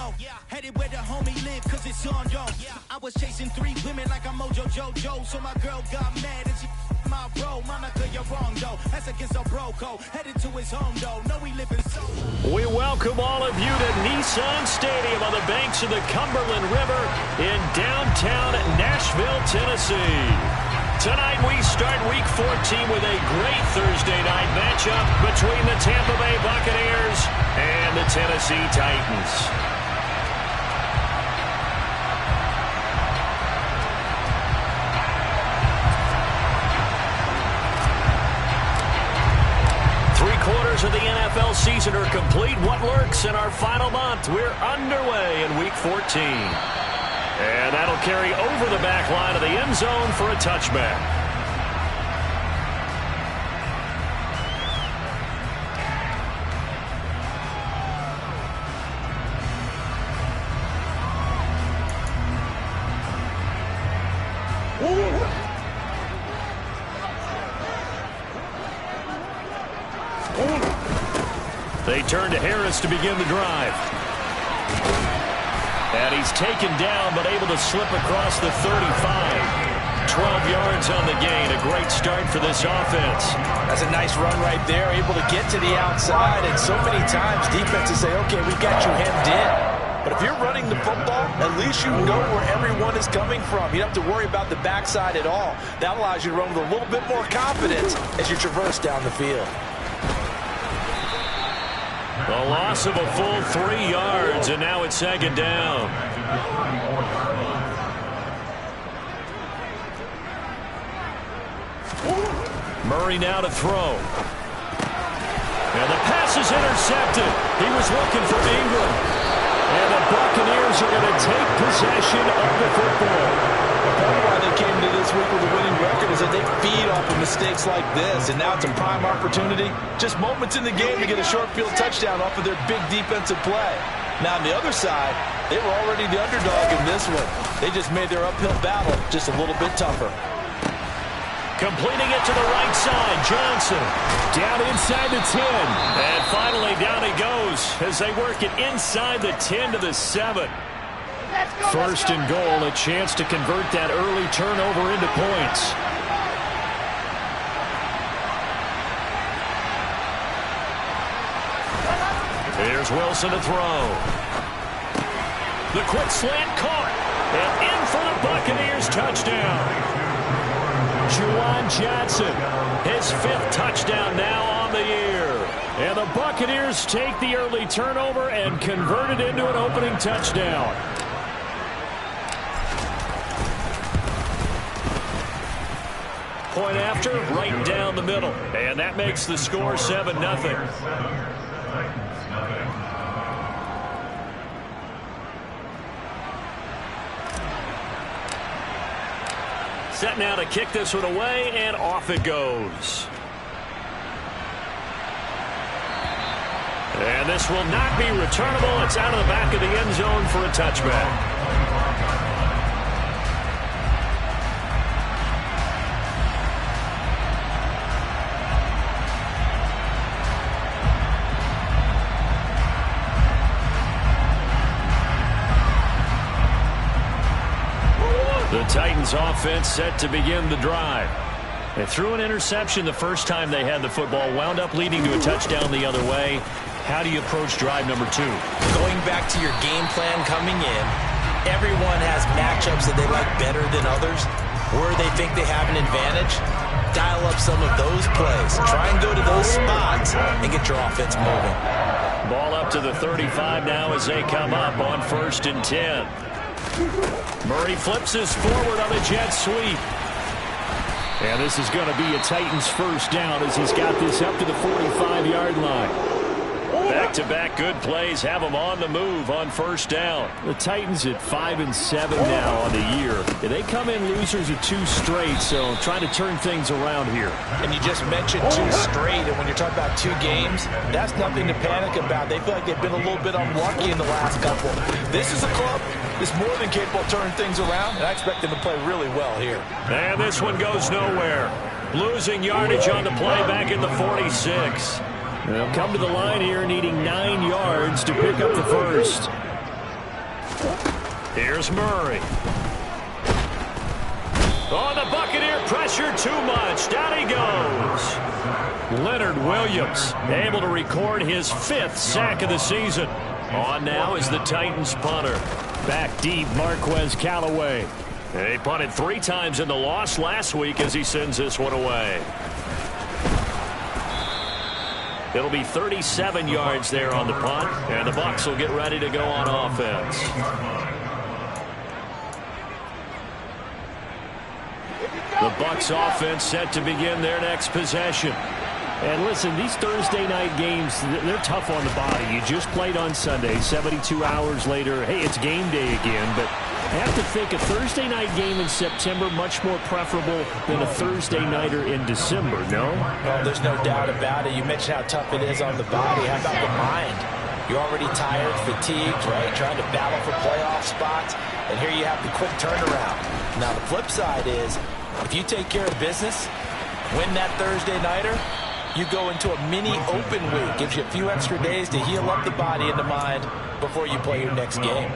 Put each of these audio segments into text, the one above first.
yo. Headed where the homie live, cause it's on, yo. I was chasing 3 women like I'm Mojo Jojo. So my girl got mad and she my bro. Monica, you're wrong, though. That's against a bro code. Headed to his home, though. No, we live in so. We welcome all of you to Nissan Stadium on the banks of the Cumberland River in downtown Nashville, Tennessee. Tonight we start Week 14 with a great Thursday night matchup between the Tampa Bay Buccaneers and the Tennessee Titans. Three-quarters of the NFL season are complete. What lurks in our final month? We're underway in Week 14. And that'll carry over the back line of the end zone for a touchback. They turn to Harris to begin the drive. And he's taken down, but able to slip across the 35. 12 yards on the gain. A great start for this offense. That's a nice run right there. Able to get to the outside. And so many times defenses say, okay, we got you hemmed in. But if you're running the football, at least you know where everyone is coming from. You don't have to worry about the backside at all. That allows you to run with a little bit more confidence as you traverse down the field. A loss of a full 3 yards, and now it's second down. Murray now to throw. And the pass is intercepted. He was looking for Ingram. And the Buccaneers are going to take possession of the football. Part of why they came into this week with a winning record is that they feed off of mistakes like this, and now it's a prime opportunity. Just moments in the game to get a short field touchdown off of their big defensive play. Now on the other side, they were already the underdog in this one. They just made their uphill battle just a little bit tougher. Completing it to the right side, Johnson. Down inside the 10. And finally down he goes as they work it inside the 10 to the 7. First and goal, a chance to convert that early turnover into points. Here's Wilson to throw. The quick slant caught. And in for the Buccaneers touchdown. Juwan Johnson, his 5th touchdown now on the year. And the Buccaneers take the early turnover and convert it into an opening touchdown. Point after, right down the middle. And that makes the score 7-0. Set now to kick this one away, and off it goes. And this will not be returnable. It's out of the back of the end zone for a touchback. The Titans offense set to begin the drive. They threw an interception the first time they had the football, wound up leading to a touchdown the other way. How do you approach drive number 2? Going back to your game plan coming in, everyone has matchups that they like better than others, where they think they have an advantage. Dial up some of those plays. Try and go to those spots and get your offense moving. Ball up to the 35 now as they come up on 1st and 10. Murray flips this forward on a jet sweep. And this is going to be a Titans first down as he's got this up to the 45-yard line. Back-to-back good plays have them on the move on first down. The Titans at 5-7 now on the year. They come in losers of 2 straight, so trying to turn things around here. And you just mentioned 2 straight, and when you're talking about 2 games, that's nothing to panic about. They feel like they've been a little bit unlucky in the last couple. This is a club that's more than capable of turning things around, and I expect them to play really well here. And this one goes nowhere. Losing yardage on the play back in the 46. They'll come to the line here needing 9 yards to pick up the first. Here's Murray. Oh, the Buccaneer pressure too much. Down he goes. Leonard Williams able to record his 5th sack of the season. On now is the Titans punter. Back deep, Marquez Callaway. He punted 3 times in the loss last week as he sends this one away. It'll be 37 yards there on the punt, and the Bucs will get ready to go on offense. The Bucs offense set to begin their next possession. And listen, these Thursday night games, they're tough on the body. You just played on Sunday, 72 hours later. Hey, it's game day again, but I have to think a Thursday night game in September much more preferable than a Thursday nighter in December, no? Well, there's no doubt about it. You mentioned how tough it is on the body. How about the mind? You're already tired, fatigued, right? Trying to battle for playoff spots, and here you have the quick turnaround. Now, the flip side is, if you take care of business, win that Thursday nighter, you go into a mini open week. Gives you a few extra days to heal up the body and the mind before you play your next game.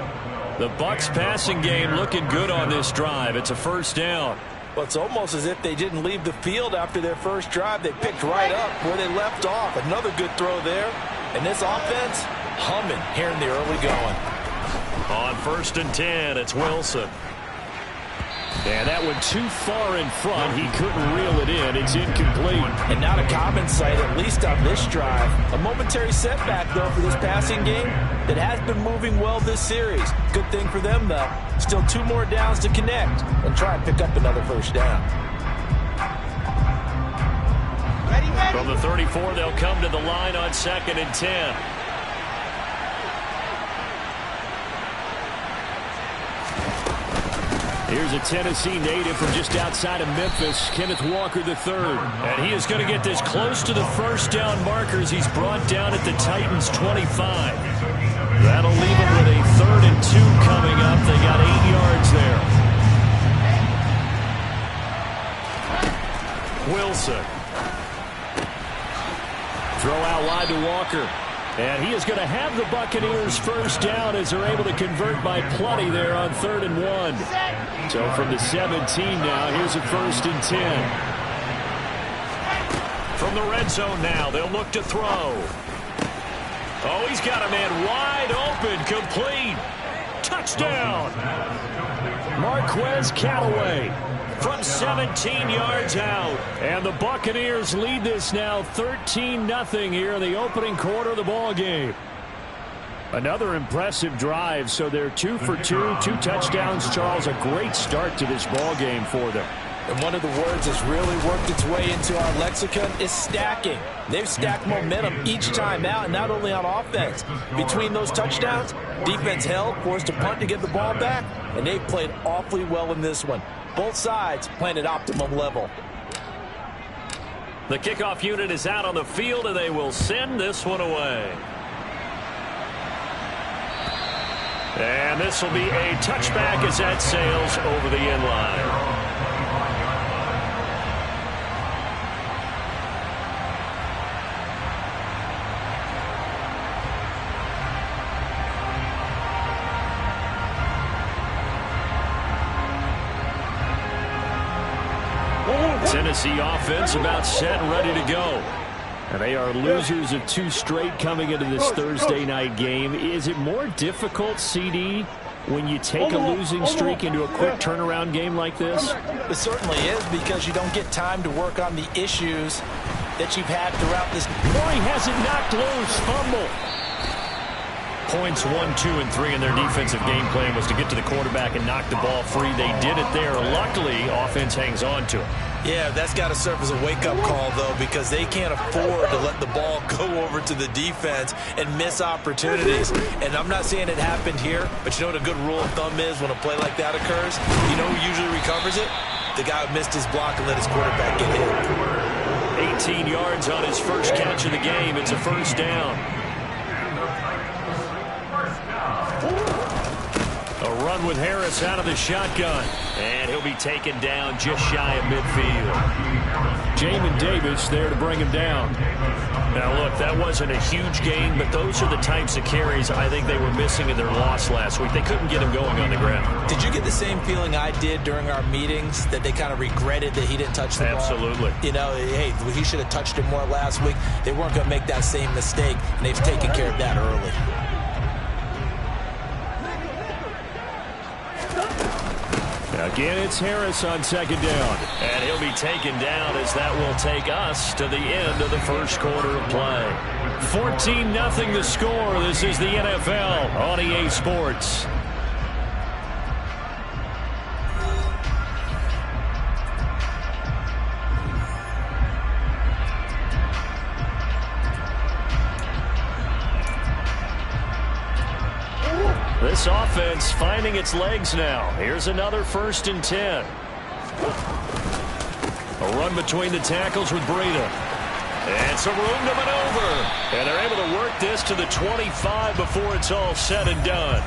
The Bucs passing game looking good on this drive. It's a first down. Well, it's almost as if they didn't leave the field after their first drive. They picked right up where they left off. Another good throw there. And this offense, humming here in the early going. On 1st and 10, it's Wilson. And that one too far in front. He couldn't reel it in. It's incomplete. And not a common sight, at least on this drive. A momentary setback, though, for this passing game that has been moving well this series. Good thing for them, though. Still 2 more downs to connect and try and pick up another first down. From the 34, they'll come to the line on 2nd and 10. Here's a Tennessee native from just outside of Memphis, Kenneth Walker III. And he is going to get this close to the first down markers. He's brought down at the Titans' 25. That'll leave him with a 3rd and 2 coming up. They got 8 yards there. Wilson. Throw out wide to Walker. And he is going to have the Buccaneers first down as they're able to convert by plenty there on 3rd and 1. So from the 17 now, here's a 1st and 10. From the red zone now, they'll look to throw. Oh, he's got a man wide open, complete. Touchdown. Marquez Callaway from 17 yards out. And the Buccaneers lead this now 13-0 here in the opening quarter of the ball game. Another impressive drive, so they're 2 for 2, 2 touchdowns. Charles, a great start to this ball game for them. And one of the words that's really worked its way into our lexicon is stacking. They've stacked momentum each time out, and not only on offense. Between those touchdowns, defense held, forced a punt to get the ball back, and they've played awfully well in this one. Both sides playing at optimum level. The kickoff unit is out on the field, and they will send this one away. And this will be a touchback as that sails over the end line. Tennessee offense about set and ready to go. And they are losers of 2 straight coming into this Thursday night game. Is it more difficult, CD, when you take a losing streak into a quick turnaround game like this? It certainly is, because you don't get time to work on the issues that you've had throughout this. Murray has it knocked loose. Fumble. Points 1, 2, and 3 in their defensive game plan was to get to the quarterback and knock the ball free. They did it there. Luckily, offense hangs on to it. Yeah, that's got to serve as a wake-up call, though, because they can't afford to let the ball go over to the defense and miss opportunities. And I'm not saying it happened here, but you know what a good rule of thumb is when a play like that occurs? You know who usually recovers it? The guy who missed his block and let his quarterback get hit. 18 yards on his first catch of the game. It's a first down. A run with Harris out of the shotgun. And he'll be taken down just shy of midfield. Jamin Davis there to bring him down. Now, look, that wasn't a huge gain, but those are the types of carries I think they were missing in their loss last week. They couldn't get him going on the ground. Did you get the same feeling I did during our meetings, that they kind of regretted that he didn't touch the ball? Absolutely. You know, hey, he should have touched it more last week. They weren't going to make that same mistake, and they've taken care of that early. Again, it's Harris on second down. And he'll be taken down as that will take us to the end of the first quarter of play. 14-0 the score. This is the NFL on EA Sports. This offense finding its legs now. Here's another 1st and 10. A run between the tackles with Breida. And some room to maneuver. And they're able to work this to the 25 before it's all said and done.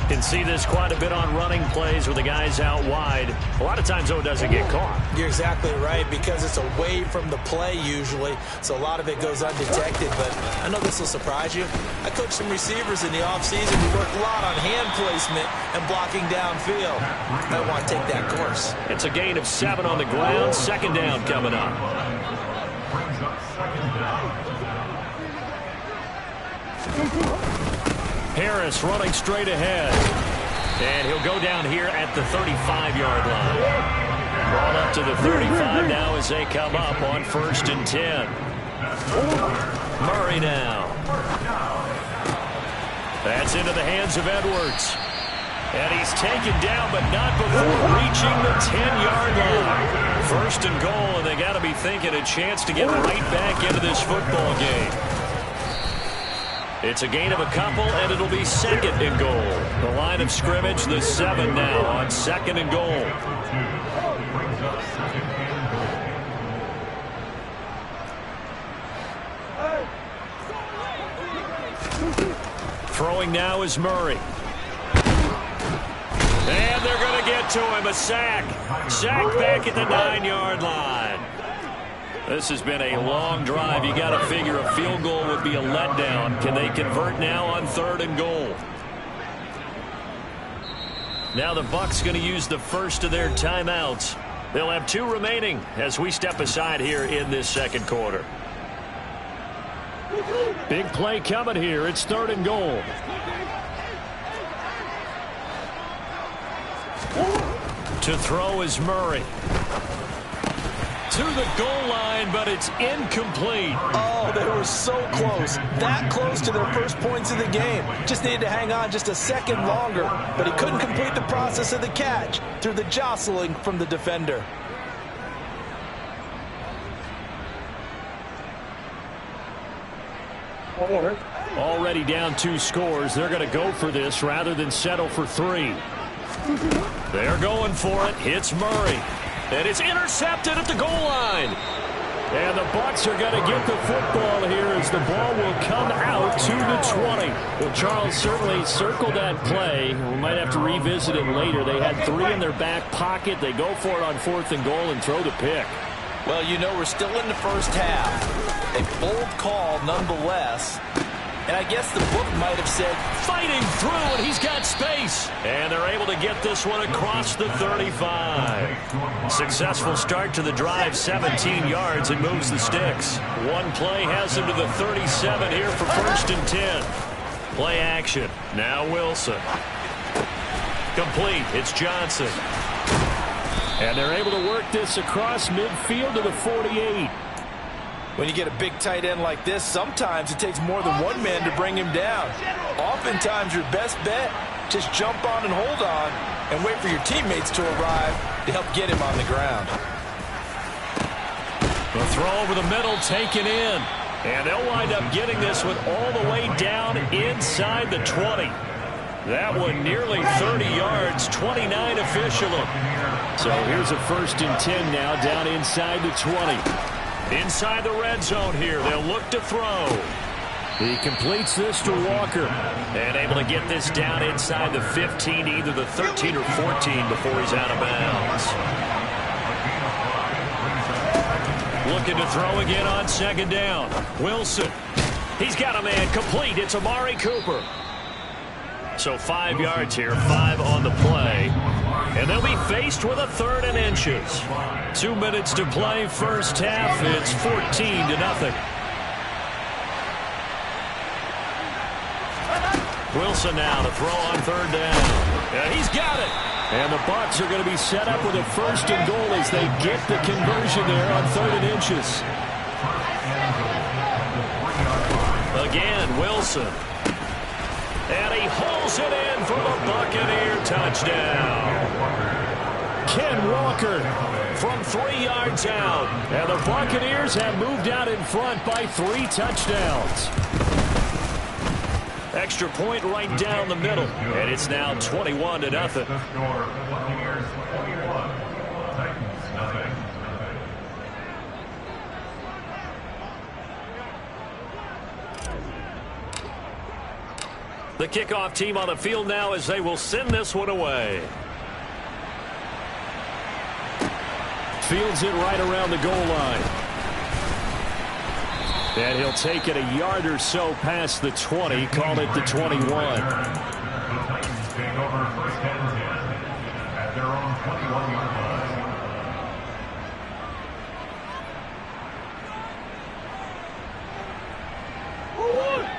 Can see this quite a bit on running plays with the guys out wide. A lot of times, though, it doesn't get caught. You're exactly right, because it's away from the play usually, so a lot of it goes undetected. But I know this will surprise you. I coached some receivers in the offseason. We worked a lot on hand placement and blocking downfield. I want to take that course. It's a gain of 7 on the ground. 2nd down coming up. Harris running straight ahead. And he'll go down here at the 35-yard line. Brought up to the 35 now as they come up on 1st and 10. Murray now. That's into the hands of Edwards. And he's taken down, but not before reaching the 10-yard line. 1st and goal, and they got to be thinking a chance to get right back into this football game. It's a gain of a couple, and it'll be 2nd and goal. The line of scrimmage, the 7 now on 2nd and goal. Throwing now is Murray. And they're going to get to him, a sack. Sack back at the 9-yard line. This has been a long drive. You got to figure a field goal would be a letdown. Can they convert now on 3rd and goal? Now the Bucs going to use the first of their timeouts. They'll have 2 remaining as we step aside here in this 2nd quarter. Big play coming here. It's 3rd and goal. To throw is Murray. To the goal line, but it's incomplete. Oh, they were so close. That close to their first points of the game. Just needed to hang on just a second longer, but he couldn't complete the process of the catch through the jostling from the defender. Already down 2 scores. They're going to go for this rather than settle for 3. They're going for it. Hits Murray. And it's intercepted at the goal line. And the Bucs are going to get the football here as the ball will come out to the 20. Well, Charles certainly circled that play. We might have to revisit it later. They had 3 in their back pocket. They go for it on 4th and goal and throw the pick. Well, you know, we're still in the first half. A bold call nonetheless. And I guess the book might have said, fighting through, and he's got space. And they're able to get this one across the 35. Successful start to the drive, 17 yards, and moves the sticks. One play has him to the 37 here for 1st and 10. Play action. Now Wilson. Complete. It's Johnson. And they're able to work this across midfield to the 48. When you get a big tight end like this, sometimes it takes more than one man to bring him down. Oftentimes, your best bet, just jump on and hold on and wait for your teammates to arrive to help get him on the ground. The throw over the middle taken in. And they'll wind up getting this one all the way down inside the 20. That one nearly 30 yards, 29 officially. So here's a 1st and 10 now down inside the 20. Inside the red zone here, they'll look to throw. He completes this to Walker. And able to get this down inside the 15, either the 13 or 14 before he's out of bounds. Looking to throw again on second down. Wilson. He's got a man complete. It's Amari Cooper. So 5 yards here, 5 on the play. And they'll be faced with a 3rd and inches. 2 minutes to play, first half. It's 14-0. Wilson now to throw on 3rd down. Yeah, he's got it. And the Bucs are going to be set up with a 1st and goal as they get the conversion there on 3rd and inches. Again, Wilson. And he hauls it in for the Buccaneer touchdown. Ken Walker from 3 yards out. And the Buccaneers have moved out in front by 3 touchdowns. Extra point right down the middle. And it's now 21-0. The kickoff team on the field now as they will send this one away. Fields it right around the goal line. And he'll take it a yard or so past the 20, call it the 21. The Titans take over 1st and 10 at their own 21-yard line.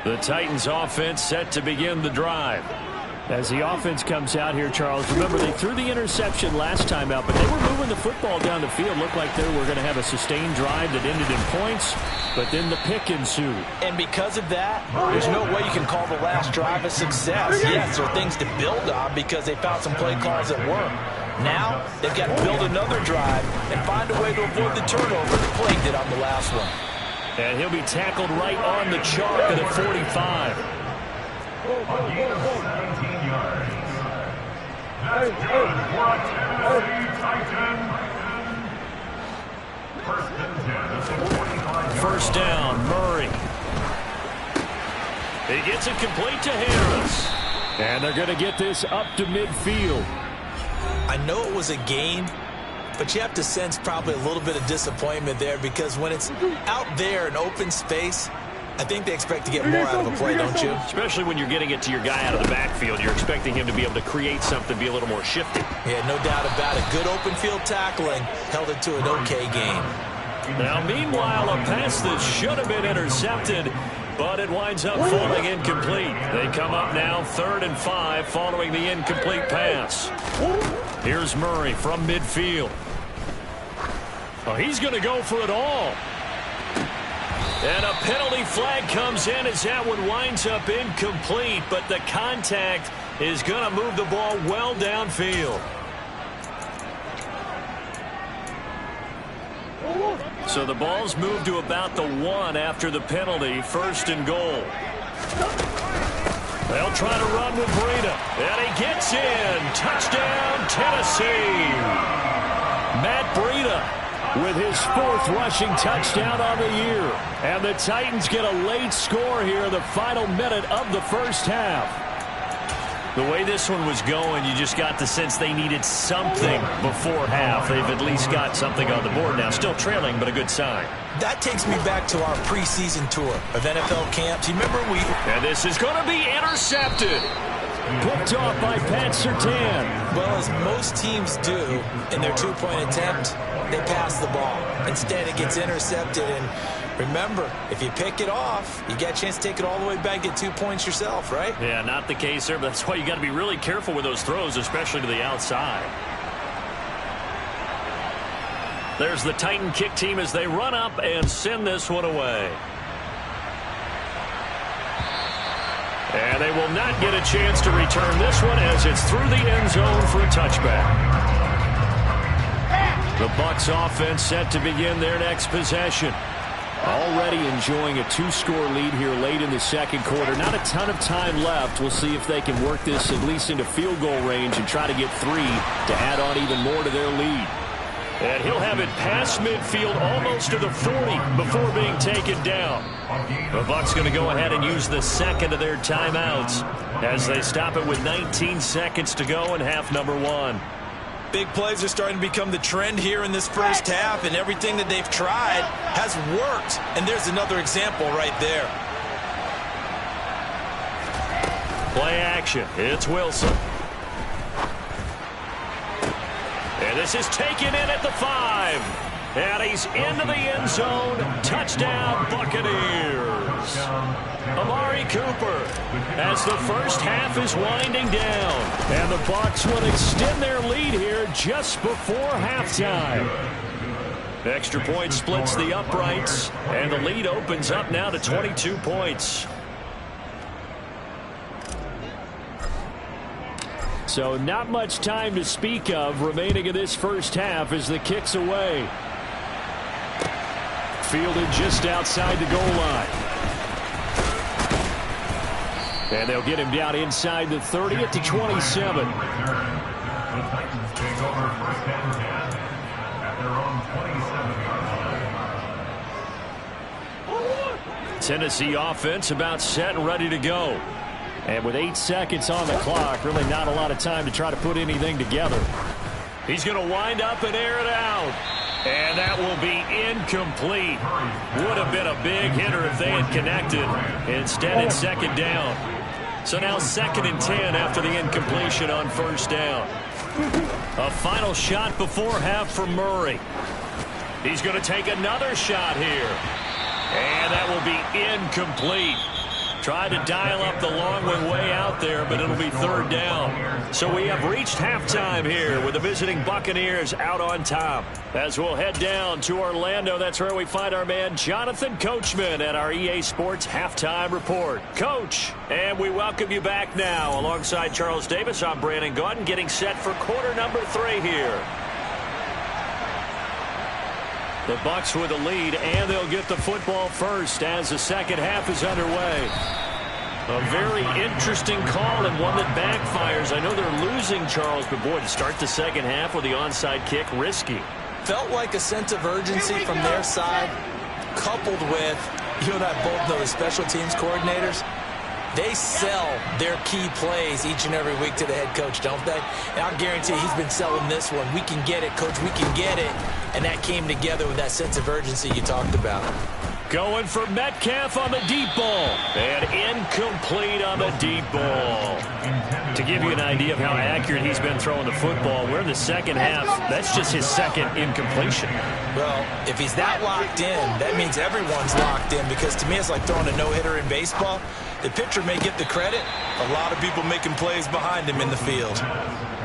The Titans offense set to begin the drive. As the offense comes out here, Charles, remember they threw the interception last time out, but they were moving the football down the field. Looked like they were going to have a sustained drive that ended in points, but then the pick ensued. And because of that, there's no way you can call the last drive a success. Yes, there are things to build on because they found some play calls that work. Now, they've got to build another drive and find a way to avoid the turnover that plagued it on the last one. And he'll be tackled right on the chalk at a 45. A gain of 17 yards. That's good for a Tennessee Titan. 1st and 10 at the 45. First down, Murray. He gets it complete to Harris. And they're going to get this up to midfield. I know it was a gain, but you have to sense probably a little bit of disappointment there because when it's out there in open space, I think they expect to get more out of a play, don't you? Especially when you're getting it to your guy out of the backfield. You're expecting him to be able to create something, be a little more shifty. Yeah, no doubt about it. Good open field tackling held it to an okay gain. Now, meanwhile, a pass that should have been intercepted, but it winds up falling incomplete. They come up now 3rd and 5 following the incomplete pass. Here's Murray from midfield. Oh, he's going to go for it all. And a penalty flag comes in as that one winds up incomplete, but the contact is going to move the ball well downfield. So the ball's moved to about the 1 after the penalty, 1st and goal. They'll try to run with Breida, and he gets in. Touchdown, Tennessee. Matt Breida with his 4th rushing touchdown on the year. And the Titans get a late score here in the final minute of the first half. The way this one was going, you just got the sense they needed something before half. They've at least got something on the board now. Still trailing, but a good sign. That takes me back to our preseason tour of NFL camps. You remember And this is going to be intercepted. Picked off by Pat Surtain. Well, as most teams do in their 2-point attempt, they pass the ball. Instead, it gets intercepted. And remember, if you pick it off, you get a chance to take it all the way back, get 2 points yourself, right? Yeah, not the case there. But that's why you got to be really careful with those throws, especially to the outside. There's the Titan kick team as they run up and send this one away. And they will not get a chance to return this one as it's through the end zone for a touchback. The Bucs offense set to begin their next possession. Already enjoying a 2-score lead here late in the second quarter. Not a ton of time left. We'll see if they can work this at least into field goal range and try to get 3 to add on even more to their lead. And he'll have it past midfield almost to the 40 before being taken down. The Bucs going to go ahead and use the second of their timeouts as they stop it with 19 seconds to go in half number 1. Big plays are starting to become the trend here in this first half, and everything that they've tried has worked. And there's another example right there. Play action. It's Wilson. And this is taken in at the 5. And he's into the end zone. Touchdown, Buccaneers. Amari Cooper as the first half is winding down. And the Bucs will extend their lead here just before halftime. Extra point splits the uprights. And the lead opens up now to 22 points. So not much time to speak of remaining in this first half as the kick's away. Fielded just outside the goal line. And they'll get him down inside the 30 at the 27. Tennessee offense about set and ready to go. And with 8 seconds on the clock, really not a lot of time to try to put anything together. He's going to wind up and air it out. And that will be incomplete. Would have been a big hitter if they had connected. Instead, it's second down. So now 2nd and 10 after the incompletion on first down. A final shot before half from Murray. He's going to take another shot here. And that will be incomplete. Tried to dial up the long way out there, but it'll be 3rd down. So we have reached halftime here with the visiting Buccaneers out on top. As we'll head down to Orlando, that's where we find our man Jonathan Coachman at our EA Sports Halftime Report. Coach, and we welcome you back now. Alongside Charles Davis, I'm Brandon Gaudin, getting set for quarter number 3 here. The Bucs with a lead, and they'll get the football first as the second half is underway. A very interesting call and one that backfires. I know they're losing, Charles, but boy, to start the second half with the onside kick, risky. Felt like a sense of urgency from their side, coupled with, you and I both know the special teams coordinators. They sell their key plays each and every week to the head coach, don't they? And I guarantee he's been selling this one. We can get it, coach, we can get it. And that came together with that sense of urgency you talked about. Going for Metcalf on the deep ball. And incomplete on the deep ball. To give you an idea of how accurate he's been throwing the football, we're in the second half. That's just his second incompletion. Well, if he's that locked in, that means everyone's locked in, because to me it's like throwing a no-hitter in baseball. The pitcher may get the credit. A lot of people making plays behind him in the field.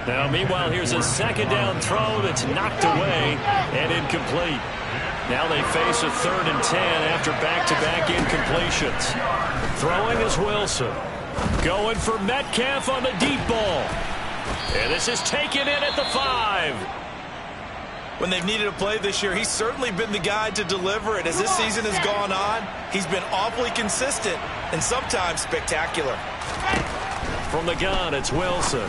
Now, meanwhile, here's a second down throw that's knocked away and incomplete. Now they face a 3rd and 10 after back-to-back incompletions. Throwing is Wilson. Going for Metcalf on the deep ball. And this is taken in at the 5. When they've needed a play this year, he's certainly been the guy to deliver it. As this season has gone on, he's been awfully consistent and sometimes spectacular. From the gun, it's Wilson.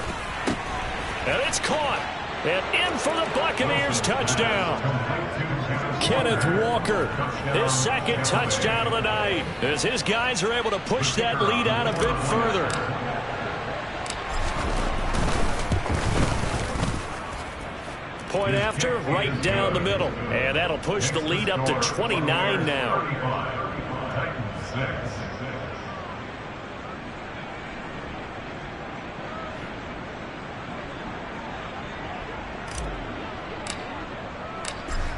And it's caught. And in for the Buccaneers touchdown. Kenneth Walker, his second touchdown of the night, as his guys are able to push that lead out a bit further. Point after, right down the middle. And that'll push the lead up to 29 now.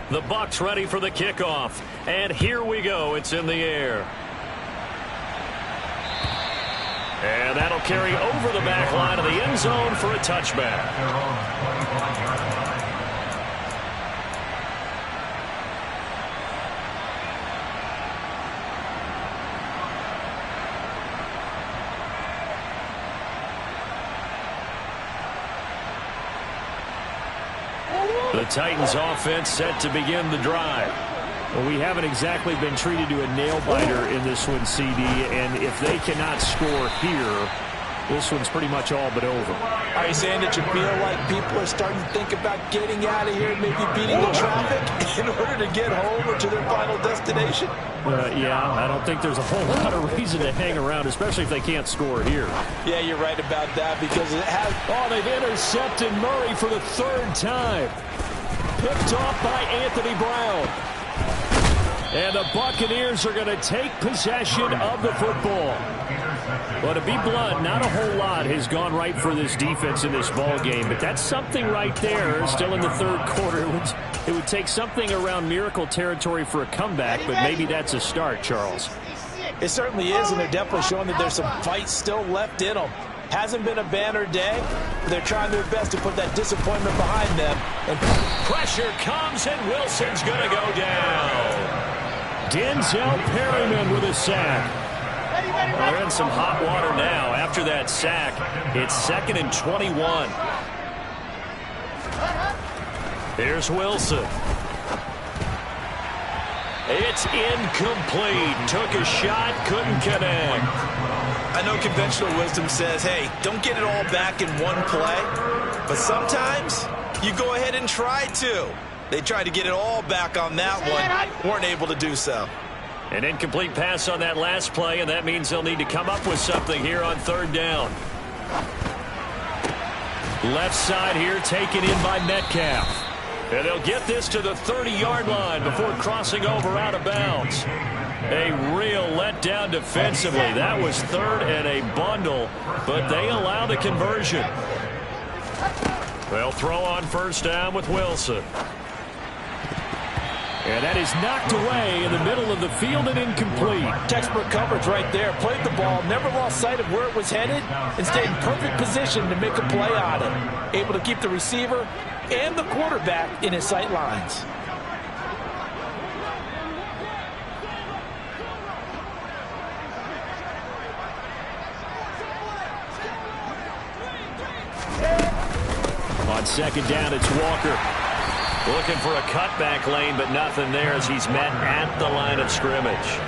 The Bucs ready for the kickoff. And here we go. It's in the air. And that'll carry over the back line of the end zone for a touchback. The Titans offense set to begin the drive. Well, we haven't exactly been treated to a nail-biter in this one, CD, and if they cannot score here, this one's pretty much all but over. Are you saying that you feel like people are starting to think about getting out of here and maybe beating the traffic in order to get home or to their final destination? Yeah, I don't think there's a whole lot of reason to hang around, especially if they can't score here. Yeah, you're right about that because it has... Oh, they've intercepted Murray for the third time. Picked off by Anthony Brown. And the Buccaneers are going to take possession of the football. Well, to be blunt, not a whole lot has gone right for this defense in this ball game, but that's something right there. Still in the third quarter. It would take something around miracle territory for a comeback, but maybe that's a start, Charles. It certainly is, and they're definitely showing that there's some fight still left in them. Hasn't been a banner day, but they're trying their best to put that disappointment behind them. And pressure comes, and Wilson's going to go down. Denzel Perryman with a sack. Well, they're in some hot water now. After that sack, it's 2nd and 21. Here's Wilson. It's incomplete. Took a shot, couldn't connect. I know conventional wisdom says, hey, don't get it all back in one play. But sometimes you go ahead and try to. They tried to get it all back on that one. Weren't able to do so. An incomplete pass on that last play, and that means they'll need to come up with something here on 3rd down. Left side here taken in by Metcalf. And they'll get this to the 30-yard line before crossing over out of bounds. A real letdown defensively. That was 3rd and a bundle, but they allow the conversion. They'll throw on 1st down with Wilson. And that is knocked away in the middle of the field and incomplete. Textbook coverage right there. Played the ball, never lost sight of where it was headed, and stayed in perfect position to make a play on it. Able to keep the receiver and the quarterback in his sight lines. On 2nd down, it's Walker. Looking for a cutback lane, but nothing there as he's met at the line of scrimmage.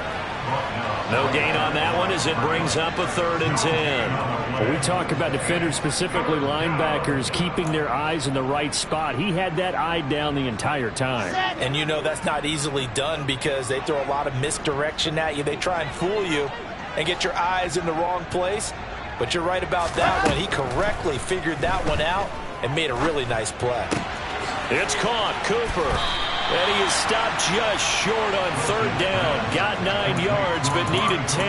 No gain on that one as it brings up a 3rd and 10. Well, we talk about defenders, specifically linebackers, keeping their eyes in the right spot. He had that eye down the entire time. And you know that's not easily done because they throw a lot of misdirection at you. They try and fool you and get your eyes in the wrong place. But you're right about that one. He correctly figured that one out and made a really nice play. It's caught, Cooper. And he is stopped just short on 3rd down. Got 9 yards, but needed 10.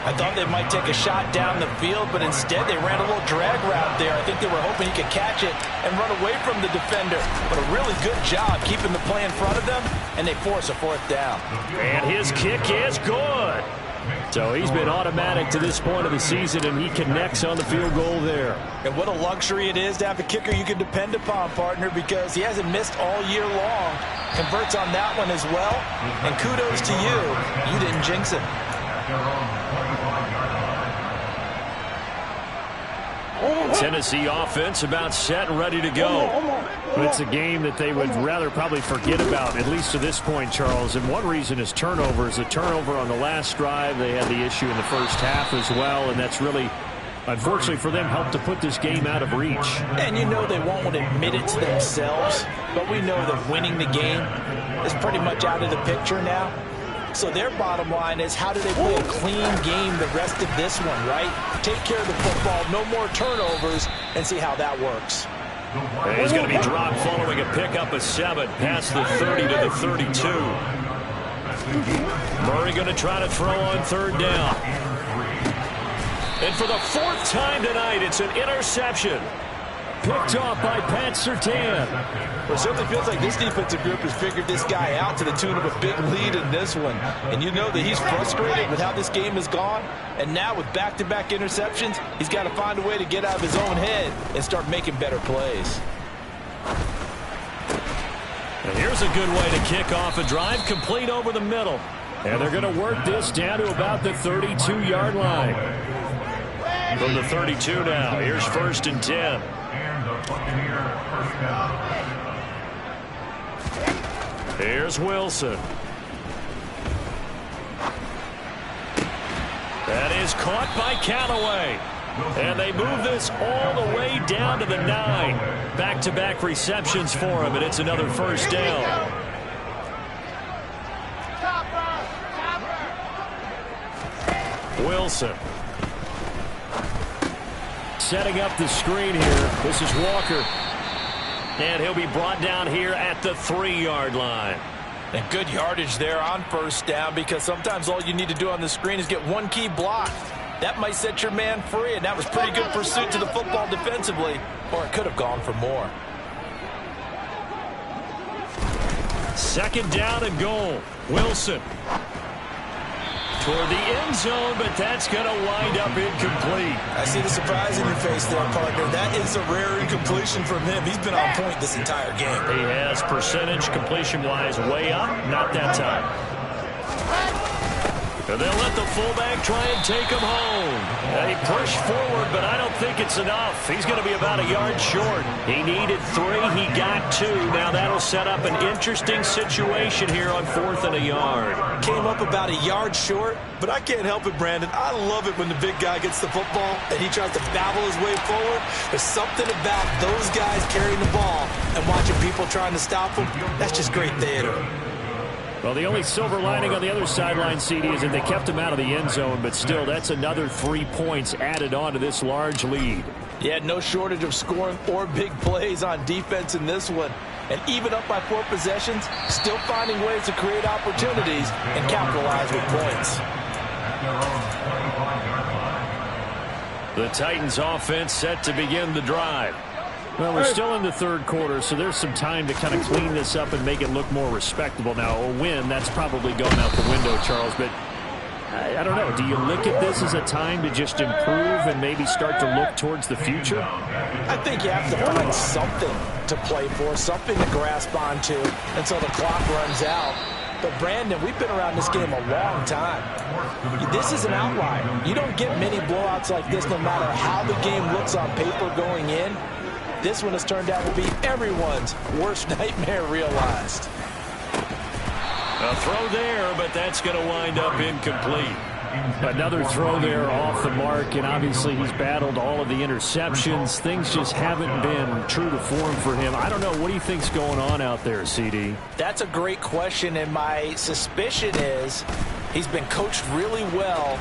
I thought they might take a shot down the field, but instead they ran a little drag route there. I think they were hoping he could catch it and run away from the defender. But a really good job keeping the play in front of them, and they force a 4th down. And his kick is good. So he's been automatic to this point of the season, and he connects on the field goal there. And what a luxury it is to have a kicker you can depend upon, partner, because he hasn't missed all year long. Converts on that one as well. And kudos to you. You didn't jinx it. Tennessee offense about set and ready to go. But it's a game that they would rather probably forget about, at least to this point, Charles. And one reason is turnovers. A turnover on the last drive. They had the issue in the first half as well, and that's really, unfortunately for them, helped to put this game out of reach. And you know they won't admit it to themselves, but we know that winning the game is pretty much out of the picture now. So their bottom line is, how do they play a clean game the rest of this one, right? Take care of the football, no more turnovers, and see how that works. And he's going to be dropped following a pickup of 7 past the 30 to the 32. Murray going to try to throw on 3rd down. And for the 4th time tonight, it's an interception. Picked off by Pat Surtain. Well, it certainly feels like this defensive group has figured this guy out to the tune of a big lead in this one. And you know that he's frustrated with how this game has gone. And now with back-to-back interceptions, he's got to find a way to get out of his own head and start making better plays. And here's a good way to kick off a drive, complete over the middle. And they're going to work this down to about the 32-yard line. From the 32 now, here's 1st and 10. Here's Wilson. That is caught by Callaway. And they move this all the way down to the 9. Back-to-back receptions for him, and it's another first down. Wilson. Setting up the screen here. This is Walker. And he'll be brought down here at the 3-yard line. And good yardage there on first down, because sometimes all you need to do on the screen is get one key block. That might set your man free, and that was pretty good pursuit to the football defensively, or it could have gone for more. Second down and goal. Wilson. Toward the end zone, but that's going to wind up incomplete. I see the surprise in your face there, partner. That is a rare incompletion from him. He's been on point this entire game. He has percentage completion-wise way up. Not that time. And they'll let the fullback try and take him home. He pushed forward, but I don't think it's enough. He's going to be about a yard short. He needed 3. He got 2. Now that'll set up an interesting situation here on 4th and a yard. Came up about a yard short, but I can't help it, Brandon. I love it when the big guy gets the football and he tries to babble his way forward. There's something about those guys carrying the ball and watching people trying to stop them. That's just great theater. Well, the only silver lining on the other sideline, CD, is that they kept him out of the end zone, but still, that's another 3 points added on to this large lead. Yeah, no shortage of scoring or big plays on defense in this one. And even up by 4 possessions, still finding ways to create opportunities and capitalize with points. The Titans offense set to begin the drive. Well, we're still in the 3rd quarter, so there's some time to kind of clean this up and make it look more respectable. Now, a win, that's probably gone out the window, Charles, but I don't know. Do you look at this as a time to just improve and maybe start to look towards the future? I think you have to find something to play for, something to grasp onto until the clock runs out. But, Brandon, we've been around this game a long time. This is an outlier. You don't get many blowouts like this no matter how the game looks on paper going in. This one has turned out to be everyone's worst nightmare realized. A throw there, but that's going to wind up incomplete. Another throw there off the mark, and obviously he's battled all of the interceptions. Things just haven't been true to form for him. I don't know. What do you think's going on out there, CD? That's a great question, and my suspicion is he's been coached really well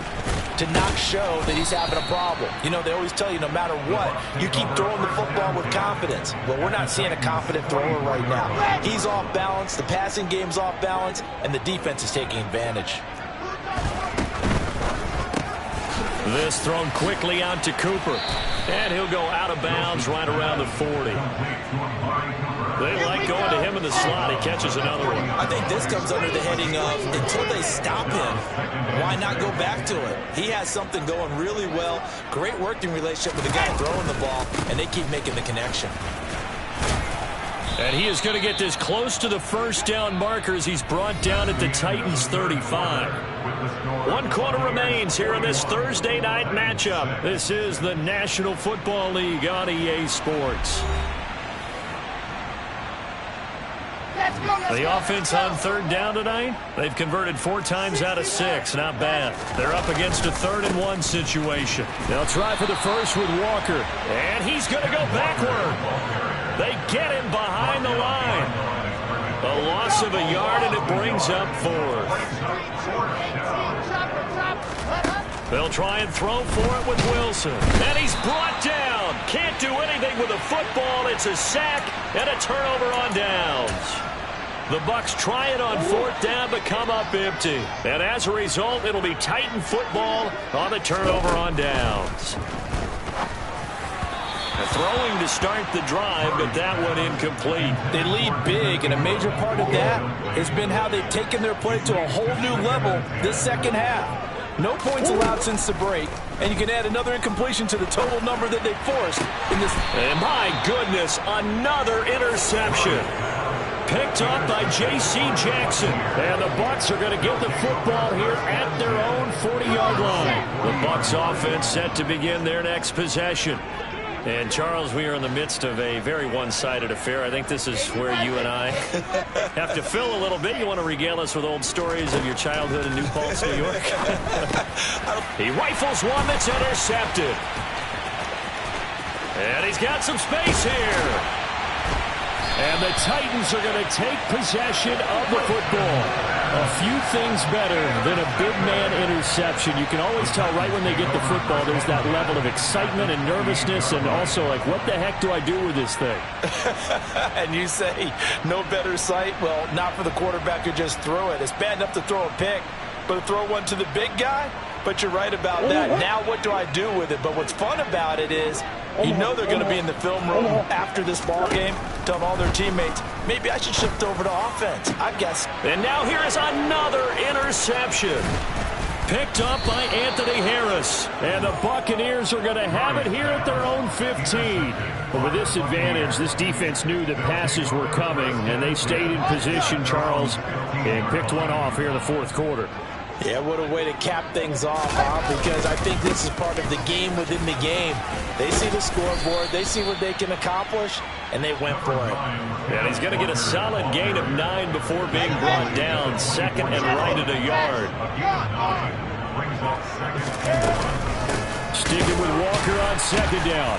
to not show that he's having a problem. You know, they always tell you no matter what, you keep throwing the football with confidence. Well, we're not seeing a confident thrower right now. He's off balance, the passing game's off balance, and the defense is taking advantage. This thrown quickly out to Cooper. And he'll go out of bounds right around the 40. They like going to him in the slot. He catches another one. I think this comes under the heading of until they stop him, why not go back to it? He has something going really well. Great working relationship with the guy throwing the ball, and they keep making the connection. And he is going to get this close to the first down marker as he's brought down at the Titans 35. 1 quarter remains here in this Thursday night matchup. This is the National Football League on EA Sports. The offense on 3rd down tonight, they've converted 4 times out of 6. Not bad. They're up against a 3rd and 1 situation. They'll try for the first with Walker. And he's going to go backward. They get him behind the line. A loss of a yard, and it brings up 4th. They'll try and throw for it with Wilson. And he's brought down. Can't do anything with the football. It's a sack and a turnover on downs. The Bucs try it on 4th down, but come up empty. And as a result, it'll be Titan football on the turnover on downs. Throwing to start the drive, but that one incomplete. They lead big, and a major part of that has been how they've taken their play to a whole new level this second half. No points allowed since the break, and you can add another incompletion to the total number that they forced in this. And my goodness, another interception. Picked up by J.C. Jackson. And the Bucs are going to get the football here at their own 40-yard line. The Bucs offense set to begin their next possession. And, Charles, we are in the midst of a very one-sided affair. I think this is where you and I have to fill a little bit. You want to regale us with old stories of your childhood in New Paltz, New York? He rifles one that's intercepted. And he's got some space here. And the Titans are going to take possession of the football. A few things better than a big man interception. You can always tell right when they get the football, there's that level of excitement and nervousness, and also like, what the heck do I do with this thing? And you say, no better sight? Well, not for the quarterback who just threw it. It's bad enough to throw a pick, but to throw one to the big guy? But you're right about that. Now what do I do with it? But what's fun about it is, you know they're going to be in the film room after this ball game, telling all their teammates, maybe I should shift over to offense, I guess. And now here is another interception. Picked up by Anthony Harris. And the Buccaneers are going to have it here at their own 15. But with this advantage, this defense knew that passes were coming, and they stayed in position, Charles, and picked one off here in the fourth quarter. Yeah, what a way to cap things off, huh? Because I think this is part of the game within the game. They see the scoreboard, they see what they can accomplish, and they went for it. And he's going to get a solid gain of 9 before being brought down. Second and right at a yard. Sticking with Walker on second down.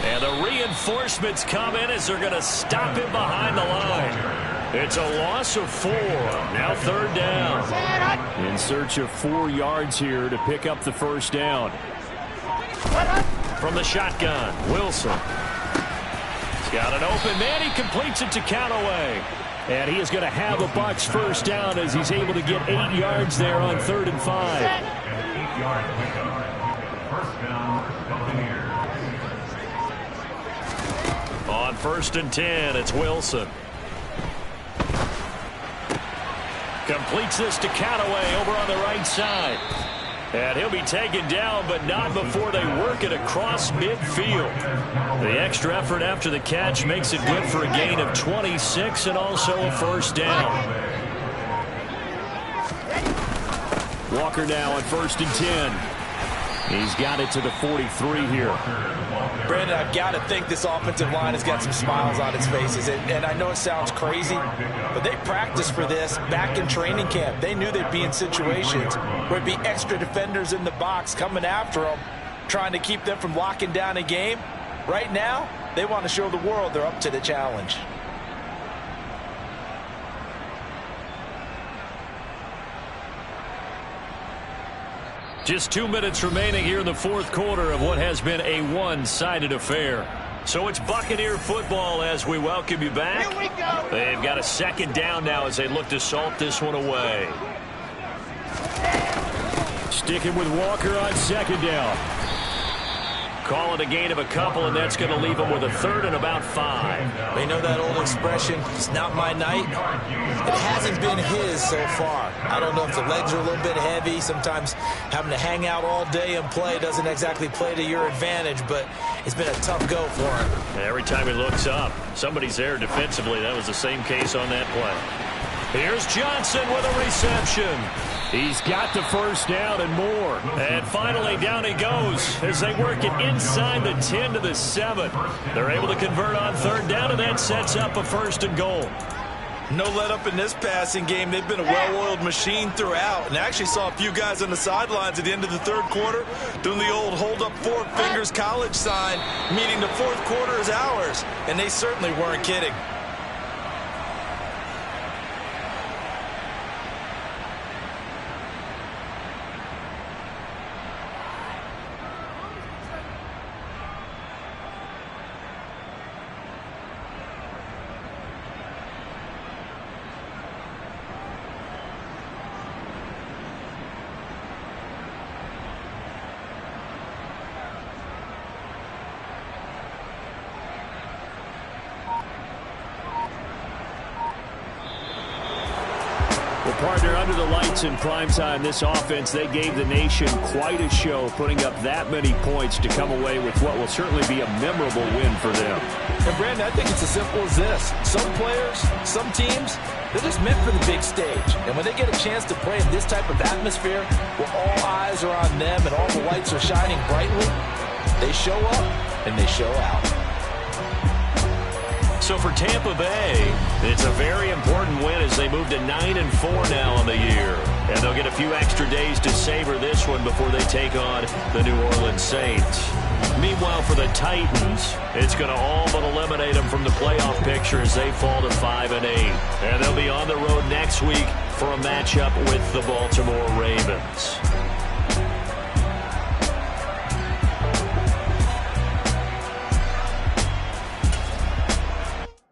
And the reinforcements come in as they're going to stop him behind the line. It's a loss of 4. Now third down. In search of 4 yards here to pick up the first down. From the shotgun, Wilson. He's got an open man. He completes it to Callaway. And he is going to have a Bucs first down as he's able to get 8 yards there on 3rd and 5. 8-yard pickup. First down, Buccaneers. On 1st and 10, it's Wilson. Completes this to Callaway over on the right side. And he'll be taken down, but not before they work it across midfield. The extra effort after the catch makes it good for a gain of 26 and also a first down. Walker now on 1st and 10. He's got it to the 43 here. Brandon, I've got to think this offensive line has got some smiles on its faces. And I know it sounds crazy, but they practiced for this back in training camp. They knew they'd be in situations where it'd be extra defenders in the box coming after them, trying to keep them from locking down a game. Right now, they want to show the world they're up to the challenge. Just 2 minutes remaining here in the fourth quarter of what has been a one-sided affair. So it's Buccaneer football as we welcome you back. Here we go. They've got a second down now as they look to salt this one away. Sticking with Walker on second down. Call it a gain of a couple, and that's going to leave them with a 3rd and about 5. They know that old expression, it's not my night. It hasn't been his so far. I don't know if the legs are a little bit heavy. Sometimes having to hang out all day and play doesn't exactly play to your advantage, but it's been a tough go for him. Every time he looks up, somebody's there defensively. That was the same case on that play. Here's Johnson with a reception. He's got the first down and more. And finally, down he goes as they work it inside the 10 to the 7. They're able to convert on 3rd down, and that sets up a 1st and goal. No let up in this passing game. They've been a well-oiled machine throughout. And I actually saw a few guys on the sidelines at the end of the 3rd quarter doing the old hold up 4 fingers college sign, meaning the 4th quarter is ours. And they certainly weren't kidding. Partner, under the lights in primetime, this offense, they gave the nation quite a show, putting up that many points to come away with what will certainly be a memorable win for them. And Brandon, I think it's as simple as this. Some players, some teams, they're just meant for the big stage. And when they get a chance to play in this type of atmosphere, where all eyes are on them and all the lights are shining brightly, they show up and they show out. So for Tampa Bay, it's a very important win as they move to 9-4 now on the year. And they'll get a few extra days to savor this one before they take on the New Orleans Saints. Meanwhile, for the Titans, it's going to all but eliminate them from the playoff picture as they fall to 5-8. And they'll be on the road next week for a matchup with the Baltimore Ravens.